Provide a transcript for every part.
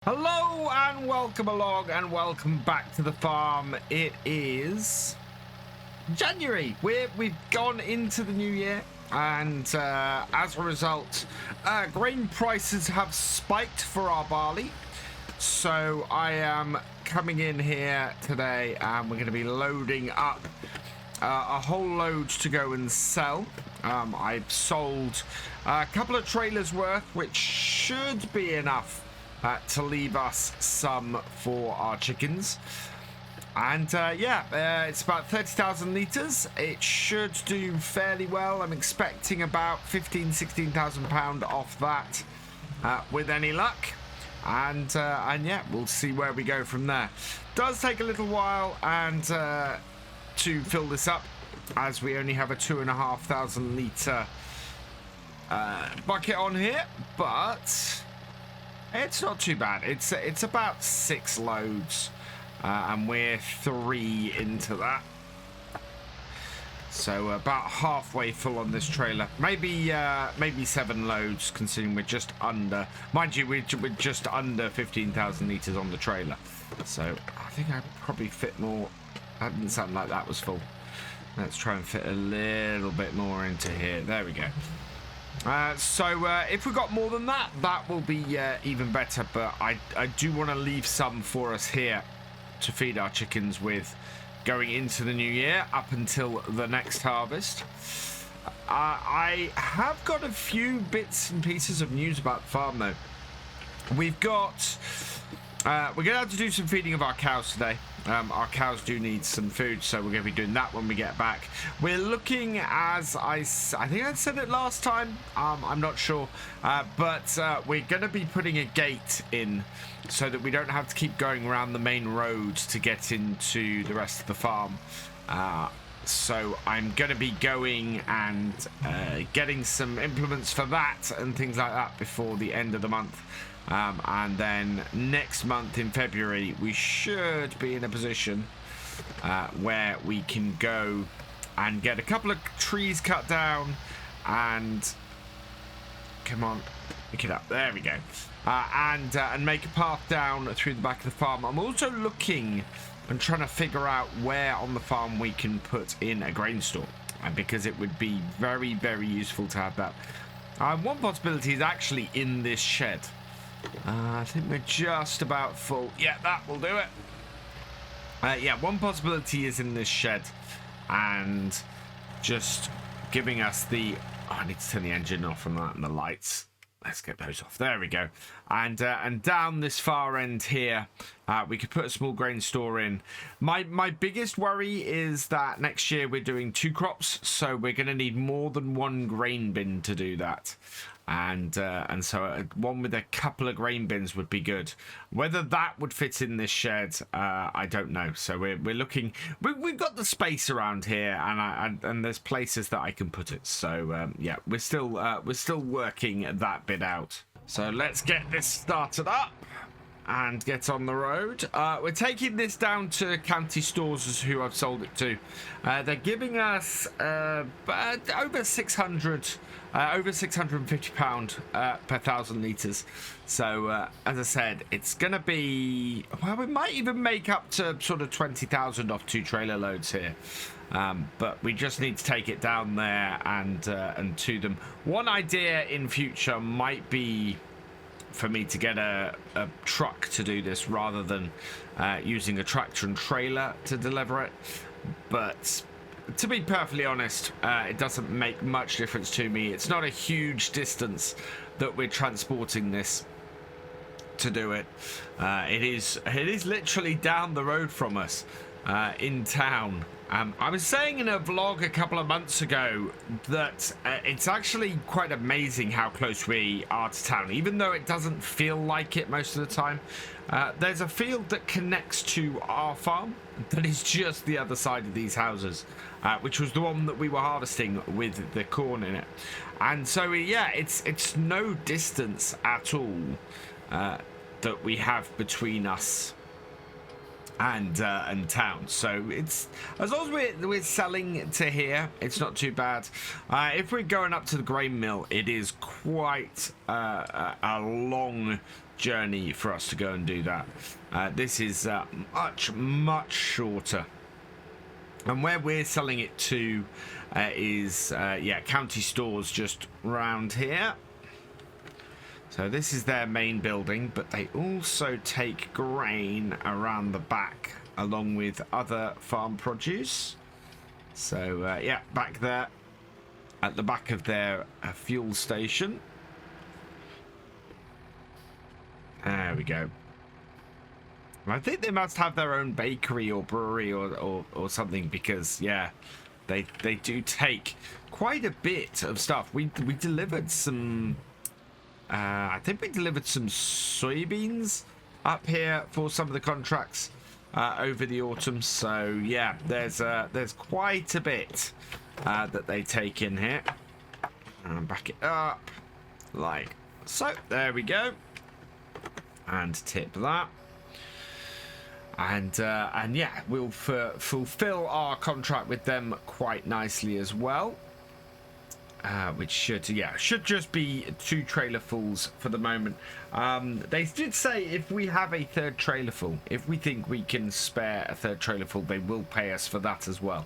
Hello and welcome along and welcome back to the farm. It is January. We've gone into the new year, and as a result, grain prices have spiked for our barley. So I am coming in here today and we're going to be loading up a whole load to go and sell. I've sold a couple of trailers worth, which should be enough to leave us some for our chickens. And it's about 30,000 litres. It should do fairly well. I'm expecting about 16,000 pound off that with any luck. And yeah, we'll see where we go from there. Does take a little while and to fill this up, as we only have a 2,500 litre bucket on here, but it's not too bad. It's about 6 loads, and we're 3 into that. So about halfway full on this trailer. Maybe 7 loads, considering we're just under. Mind you, we're just under 15,000 litres on the trailer. So I think I probably fit more. That didn't sound like that was full. Let's try and fit a little bit more into here. There we go. If we got more than that, that will be even better. But I do want to leave some for us here to feed our chickens with going into the new year up until the next harvest. I have got a few bits and pieces of news about the farm, though. We're going to have to do some feeding of our cows today. Our cows do need some food, so we're going to be doing that when we get back. We're looking, as I think I said it last time, I'm not sure, but we're going to be putting a gate in so that we don't have to keep going around the main road to get into the rest of the farm. So I'm going to be going and getting some implements for that and things like that before the end of the month. And then next month in February, we should be in a position where we can go and get a couple of trees cut down and come on, pick it up. There we go. And make a path down through the back of the farm. I'm also looking and trying to figure out where on the farm we can put in a grain store, because it would be very, very useful to have that. One possibility is actually in this shed. I think we're just about full. Yeah, that will do it. Yeah, one possibility is in this shed and just giving us the... Oh, I need to turn the engine off on that and the lights. Let's get those off. There we go. And down this far end here, we could put a small grain store in. My biggest worry is that next year we're doing 2 crops, so we're going to need more than 1 grain bin to do that. And so one with a couple of grain bins would be good. Whether that would fit in this shed, I don't know. So we're looking. We've got the space around here, and there's places that I can put it. So yeah, we're still working that bit out. So let's get this started up and get on the road. We're taking this down to county stores, as who I've sold it to. They're giving us over 600. Over £650 per 1,000 litres. So, as I said, it's going to be... Well, we might even make up to sort of 20,000 off 2 trailer loads here. But we just need to take it down there and to them. One idea in future might be for me to get a truck to do this rather than using a tractor and trailer to deliver it. But... to be perfectly honest, it doesn't make much difference to me. It's not a huge distance that we're transporting this to do it. It is literally down the road from us in town. I was saying in a vlog a couple of months ago that it's actually quite amazing how close we are to town, even though it doesn't feel like it most of the time. There's a field that connects to our farm that is just the other side of these houses, which was the one that we were harvesting with the corn in it. And so, yeah, it's no distance at all that we have between us and town. So it's, as long as we're selling to here, it's not too bad. If we're going up to the grain mill, it is quite a long journey for us to go and do that. This is much shorter. And where we're selling it to is, yeah, county stores just round here. So this is their main building, but they also take grain around the back along with other farm produce. So, yeah, back there at the back of their fuel station. There we go. I think they must have their own bakery or brewery or something, because, yeah, they do take quite a bit of stuff. We delivered some... I think we delivered some soybeans up here for some of the contracts over the autumn. So yeah, there's quite a bit that they take in here. And back it up like so. There we go. And tip that. And yeah, we'll fulfill our contract with them quite nicely as well. Which should just be 2 trailerfuls for the moment. They did say if we have a 3rd trailerful, if we think we can spare a 3rd trailerful, they will pay us for that as well.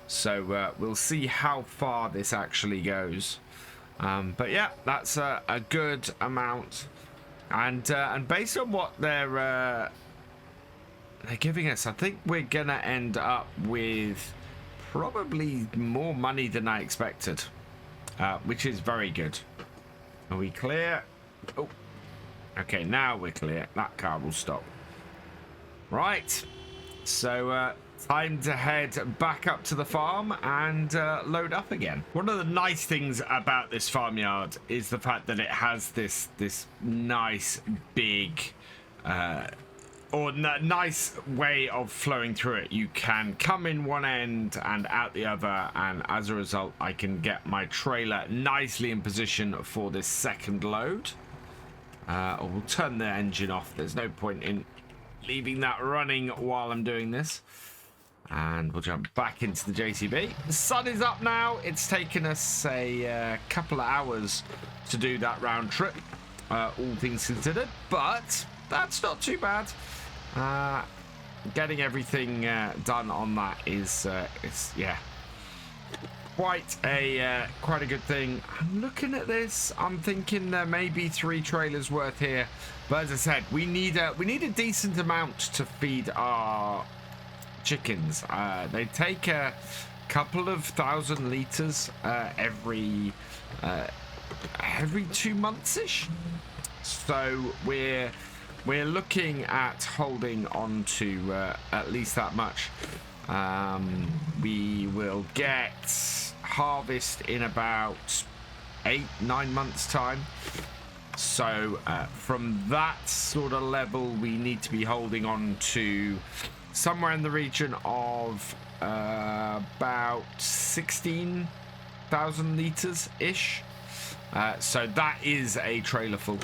So we'll see how far this actually goes. But yeah, that's a good amount. And based on what they're giving us, I think we're gonna end up with probably more money than I expected. Which is very good. Are we clear? Oh, okay, now we're clear. That car will stop. Right, so time to head back up to the farm and load up again. One of the nice things about this farmyard is the fact that it has this nice big nice way of flowing through it. You can come in one end and out the other, and as a result I can get my trailer nicely in position for this second load. We'll turn the engine off. There's no point in leaving that running while I'm doing this. And we'll jump back into the JCB. The sun is up now. It's taken us a couple of hours to do that round trip, all things considered, but that's not too bad. Getting everything done on that is yeah, quite a good thing. I'm looking at this. I'm thinking there may be 3 trailers worth here, but as I said, we need a decent amount to feed our chickens. They take a couple of 1,000 liters every 2 months ish. So we're looking at holding on to at least that much. We will get harvest in about 8-9 months time. So from that sort of level, we need to be holding on to somewhere in the region of about 16,000 liters ish. So that is a trailer full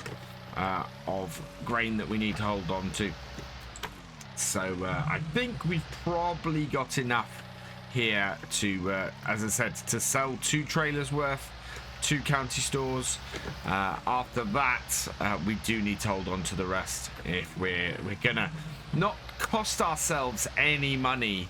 of grain that we need to hold on to. So I think we've probably got enough here to, as I said, to sell 2 trailers worth, 2 county stores. After that, we do need to hold on to the rest if we're gonna not cost ourselves any money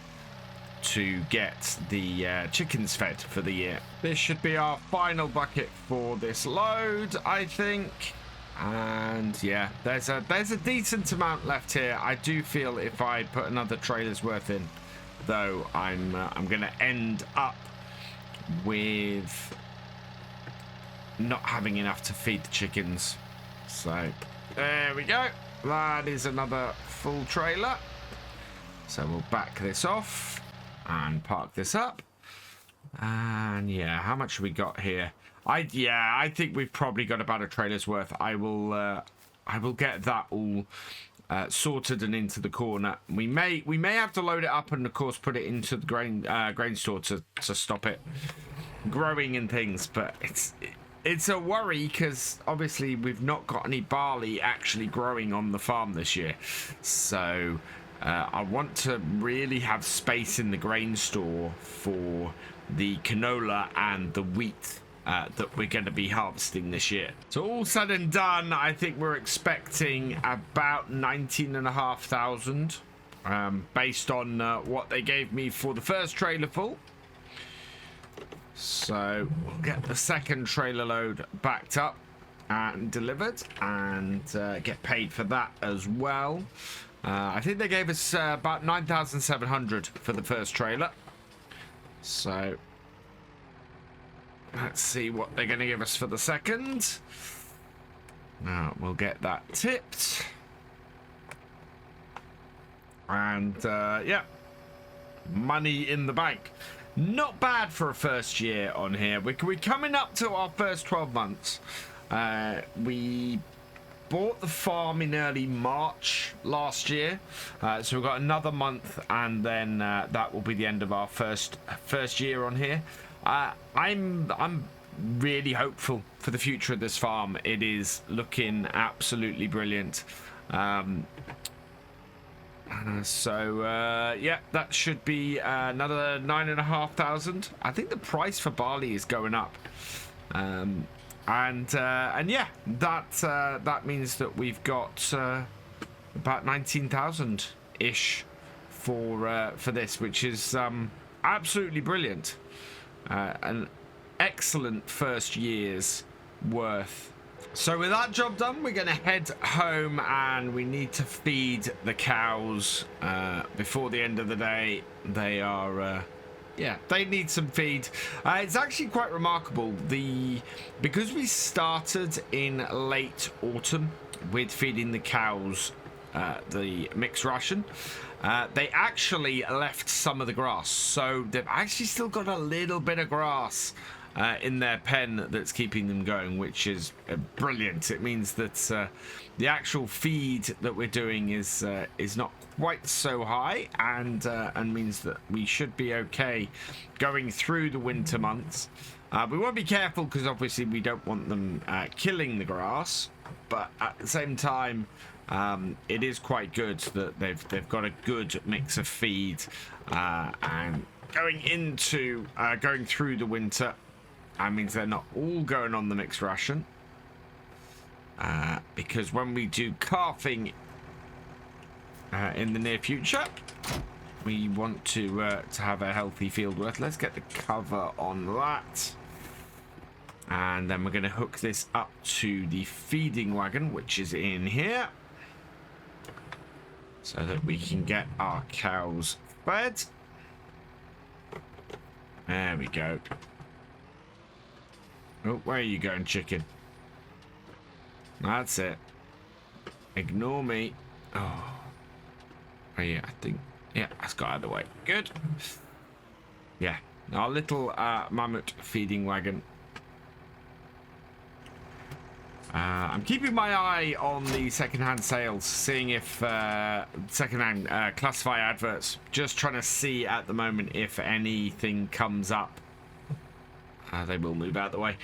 to get the chickens fed for the year. This should be our final bucket for this load, I think. And yeah, there's a decent amount left here. I do feel if I put another trailer's worth in, though, I'm gonna end up with not having enough to feed the chickens. So there we go. That is another full trailer. So we'll back this off and park this up. And yeah, how much have we got here? I think we've probably got about a trailer's worth. I will get that all sorted and into the corner. We may have to load it up and of course put it into the grain store to stop it growing and things. But it's a worry because obviously we've not got any barley actually growing on the farm this year. So I want to really have space in the grain store for the canola and the wheat that we're going to be harvesting this year. So all said and done, I think we're expecting about 19,500 based on what they gave me for the first trailer full. So we'll get the second trailer load backed up and delivered and get paid for that as well. I think they gave us about 9,700 for the first trailer. So let's see what they're going to give us for the second. Now we'll get that tipped. And yeah, money in the bank. Not bad for a first year on here. We're coming up to our first 12 months. We bought the farm in early March last year, so we've got another month, and then that will be the end of our first year on here. I'm really hopeful for the future of this farm. It is looking absolutely brilliant. So yeah, that should be another 9,500. I think the price for barley is going up. And yeah, that means that we've got about 19,000 ish for this, which is absolutely brilliant. An excellent first year's worth. So with that job done, we're going to head home, and we need to feed the cows before the end of the day. They are yeah, they need some feed. It's actually quite remarkable. Because we started in late autumn with feeding the cows the mixed ration, they actually left some of the grass. So they've actually still got a little bit of grass in their pen that's keeping them going, which is brilliant. It means that the actual feed that we're doing is not quite so high, and means that we should be okay going through the winter months. We want to be careful because obviously we don't want them killing the grass, but at the same time, it is quite good that they've got a good mix of feed, and going through the winter. That means they're not all going on the mixed ration, because when we do calving in the near future, we want to have a healthy field worth. Let's get the cover on that, and then we're going to hook this up to the feeding wagon, which is in here, so that we can get our cows fed. There we go. Oh, where are you going, chicken? That's it. Ignore me. Oh yeah, I think, yeah, that's got out of the way. Good. Yeah, our little mammoth feeding wagon. I'm keeping my eye on the secondhand sales, seeing if secondhand classify adverts. Just trying to see at the moment if anything comes up. They will move out of the way.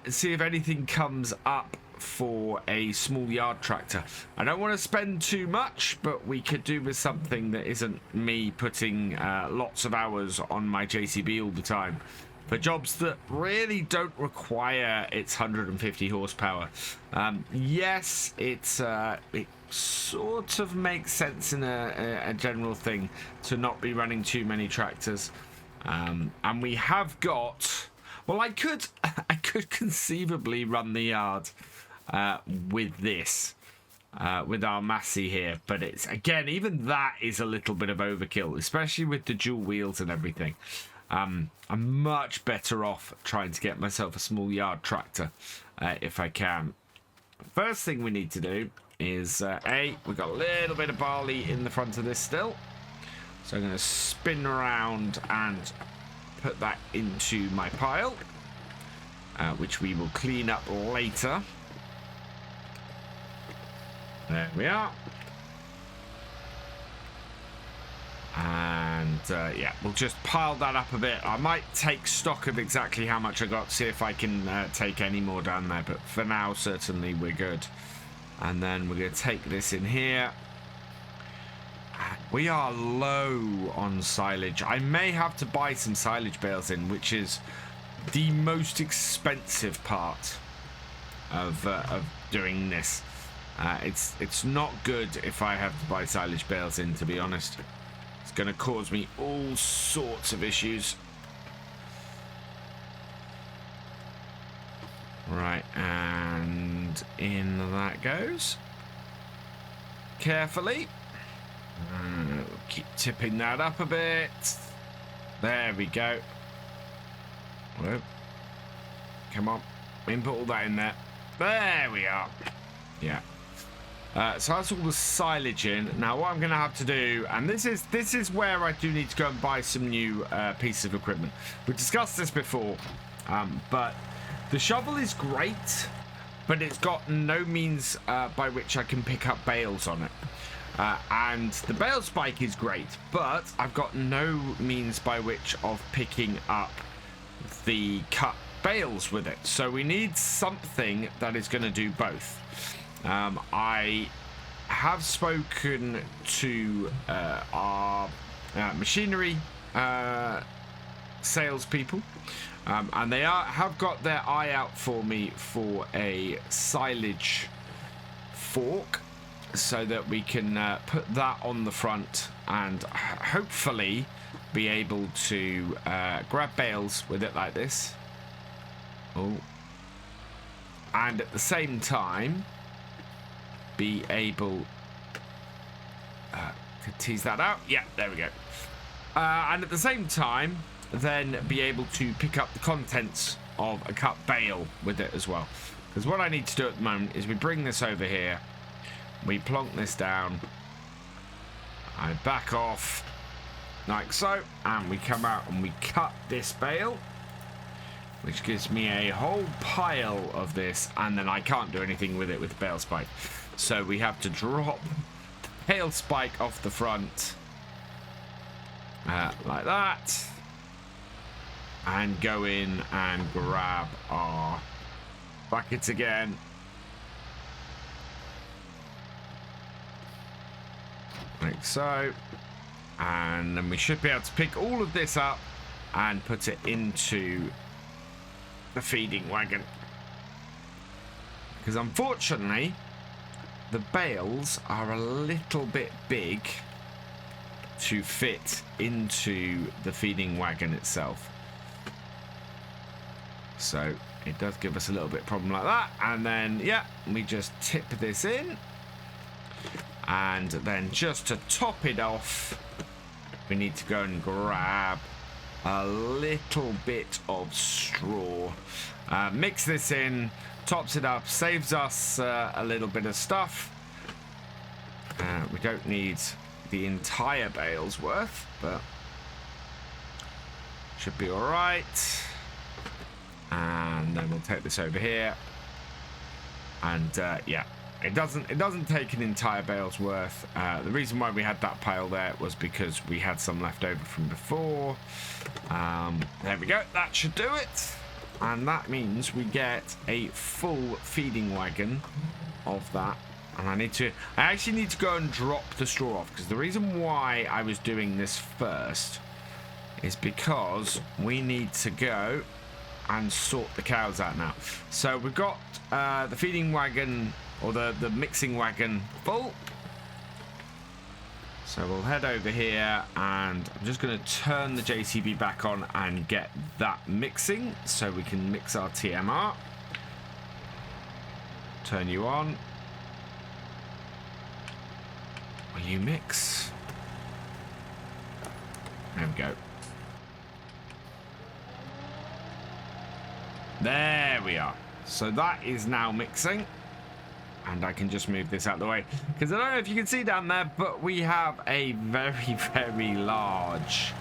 See if anything comes up for a small yard tractor. I don't want to spend too much, but we could do with something that isn't me putting lots of hours on my JCB all the time for jobs that really don't require its 150 horsepower. Yes, it sort of makes sense in a general thing to not be running too many tractors. And we have got... Well, I could conceivably run the yard with this, with our Massey here, but it's, again, even that is a little bit of overkill, especially with the dual wheels and everything. I'm much better off trying to get myself a small yard tractor if I can. First thing we need to do is, we've got a little bit of barley in the front of this still, so I'm going to spin around and put that into my pile, which we will clean up later. There we are. And yeah, we'll just pile that up a bit. I might take stock of exactly how much I got, see if I can take any more down there, but for now certainly we're good. And then we're going to take this in here. We are low on silage. I may have to buy some silage bales in, which is the most expensive part of doing this. It's not good if I have to buy silage bales in, to be honest. It's going to cause me all sorts of issues. Right, and in that goes. Carefully. Keep tipping that up a bit. There we go. Whoa. Come on. Input all that in there. There we are. Yeah. So that's all the silage in. Now what I'm going to have to do, and this is where I do need to go and buy some new pieces of equipment. We discussed this before, but the shovel is great, but it's got no means by which I can pick up bales on it. And the bale spike is great, but I've got no means by which of picking up the cut bales with it. So we need something that is going to do both. I have spoken to our machinery salespeople, and they have got their eye out for me for a silage fork, so that we can put that on the front and hopefully be able to grab bales with it like this. Oh. And at the same time be able to tease that out. Yeah, there we go. And at the same time then be able to pick up the contents of a cut bale with it as well. Because what I need to do at the moment is we bring this over here, we plonk this down, I back off like so, and we come out and we cut this bale, which gives me a whole pile of this, and then I can't do anything with it with the bale spike. So we have to drop the bale spike off the front like that, and go in and grab our buckets again. Like so, and then we should be able to pick all of this up and put it into the feeding wagon, because unfortunately the bales are a little bit big to fit into the feeding wagon itself, so it does give us a little bit of problem like that. And then yeah, we just tip this in. And then just to top it off, we need to go and grab a little bit of straw. Mix this in, tops it up, saves us a little bit of stuff. We don't need the entire bale's worth, but should be all right. And then we'll take this over here. And yeah. It doesn't take an entire bale's worth. The reason why we had that pile there was because we had some left over from before. There we go. That should do it. And that means we get a full feeding wagon of that. And I actually need to go and drop the straw off, because the reason why I was doing this first is because we need to go and sort the cows out now. So we've got the feeding wagon, or the mixing wagon, full. So we'll head over here, and I'm just going to turn the JCB back on and get that mixing so we can mix our TMR. Turn you on. Will you mix? There we go. There we are. So that is now mixing. And I can just move this out of the way, because I don't know if you can see down there, but we have a very, very large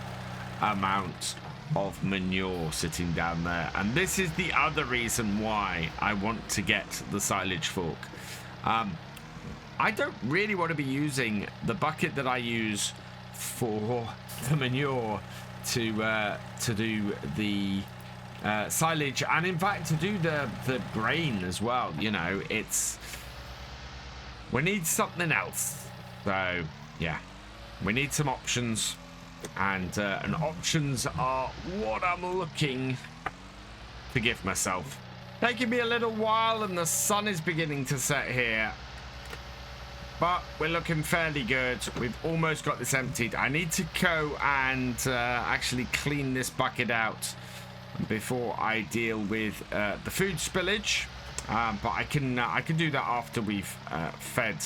amount of manure sitting down there. And this is the other reason why I want to get the silage fork. I don't really want to be using the bucket that I use for the manure to do the silage, and in fact to do the grain as well. You know, we need something else. So yeah, we need some options, and options are what I'm looking forgive myself. Taking me a little while, and the sun is beginning to set here. But we're looking fairly good. We've almost got this emptied. I need to go and actually clean this bucket out before I deal with the food spillage. But I can do that after we've fed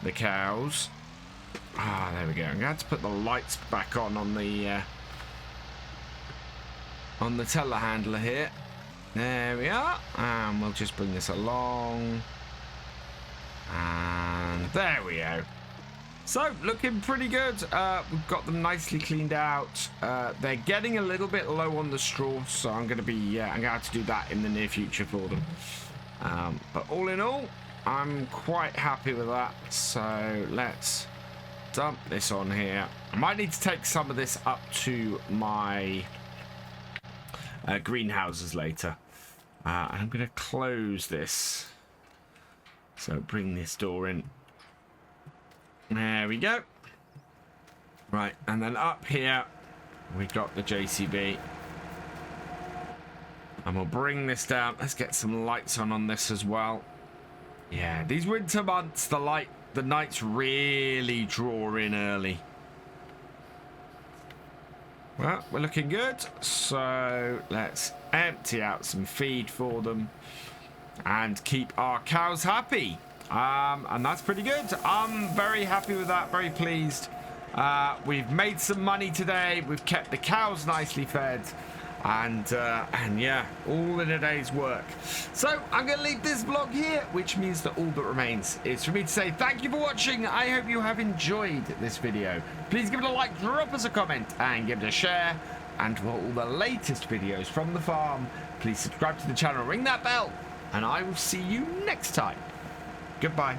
the cows. Ah, there we go. I'm going to have to put the lights back on the telehandler here. There we are. And we'll just bring this along. And there we go. So, looking pretty good. We've got them nicely cleaned out. They're getting a little bit low on the straw, so I'm going to have to do that in the near future for them. But all in all, I'm quite happy with that. So, let's dump this on here. I might need to take some of this up to my greenhouses later. And I'm going to close this. So bring this door in. There we go. Right, and then up here we've got the JCB. And we'll bring this down. Let's get some lights on this as well. Yeah, these winter months, the nights really draw in early. Well, we're looking good. So let's empty out some feed for them and keep our cows happy. And that's pretty good. I'm very happy with that, very pleased. We've made some money today. We've kept the cows nicely fed. And yeah, all in a day's work. So I'm going to leave this vlog here, which means that all that remains is for me to say thank you for watching. I hope you have enjoyed this video. Please give it a like, drop us a comment, and give it a share. And for all the latest videos from the farm, please subscribe to the channel, ring that bell, and I will see you next time. Goodbye.